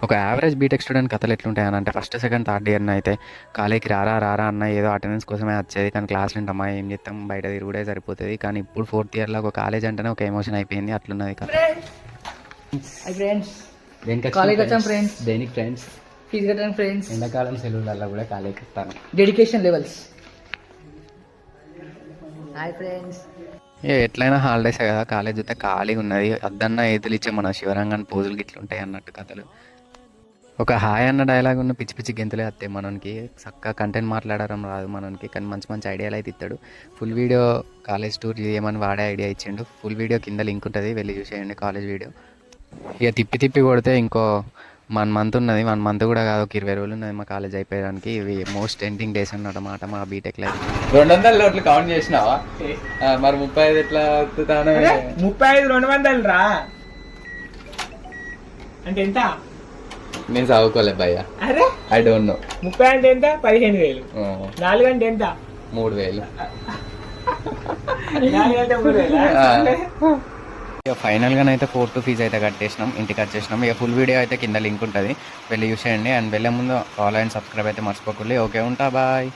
ఒక average BTech student కథలు ఎట్లుంటాయని అంటే ఫస్ట్ సెకండ్ థర్డ్ ఇయర్ అయితే కాలేజ్కి రారా రారా అన్న ఏదో అటెండెన్స్ కోసమే వచ్చేది, కానీ క్లాస్లో ఉంటామా ఏం చేస్తాం బయట తిరుగుడే సరిపోతుంది. కానీ ఇప్పుడు ఫోర్త్ ఇయర్లో ఒక కాలేజ్ అంటేనే ఒక ఎమోషన్ అయిపోయింది, అట్లున్నది కథ. ఫ్రెండ్స్ దేనికి కాలేజ్ వచ్చాం ఫ్రెండ్స్, దేనికి ఫ్రెండ్స్? ఫీజు కట్టడానికి ఫ్రెండ్స్, ఎండాకాలం సెలవులలో కూడా కాలేజ్కి వస్తాను. Dedication levels. Hi friends. ఎట్లయినా హాలిడేస్ కదా, కాలేజ్ అయితే ఖాళీగా ఉన్నది. అద్దన్న ఏదులు ఇచ్చే మన శివరంగాన్ని పోజులు గిట్ల ఉంటాయి అన్నట్టు కథలు. ఒక హాయ్ అన్న డైలాగ్ ఉన్న పిచ్చి పిచ్చి గెంతులే వస్తాయి మనకి. చక్కగా కంటెంట్ మాట్లాడడం రాదు మనకి, కానీ మంచి మంచి ఐడియాలు అయితే ఇస్తాడు. ఫుల్ వీడియో కాలేజ్ టూర్ చేయమని వాడే ఐడియా ఇచ్చిండు. ఫుల్ వీడియో కింద లింక్ ఉంటుంది, వెళ్ళి చూసేయండి కాలేజ్ వీడియో. ఇక తిప్పి తిప్పి కొడితే ఇంకో 1 month ఉన్నది. 1 month కూడా కాదు, ఒక 20 రోజులు ఉన్నది మా కాలేజ్ అయిపోయడానికి. ఇవి మోస్ట్ ఎండింగ్ డేస్ అన్నమాట మా బీటెక్ లైఫ్. 200 నోట్లు కౌంట్ చేసినావా? మరి 35 ఎట్లా? 35 200 రా అంటే ఎంత? నేను చదువుకోలే భయ్య. అరే ఐ డోంట్ నో. 30 అంటే ఎంత? 15,000. 4 అంటే ఎంత? 3,000. 4 అంటే 3,000. ఇక ఫైనల్గానైతే 4 ఫీజు అయితే కట్టేసినాం, ఇంటికి వచ్చేసినాం. ఇక ఫుల్ వీడియో అయితే కింద లింక్ ఉంటుంది, వెళ్ళి చూసేయండి. అండ్ వెళ్ళే ముందు ఫాలో అండ్ సబ్స్క్రైబ్ అయితే మర్చిపోకండి. ఓకే, ఉంటా, బాయ్.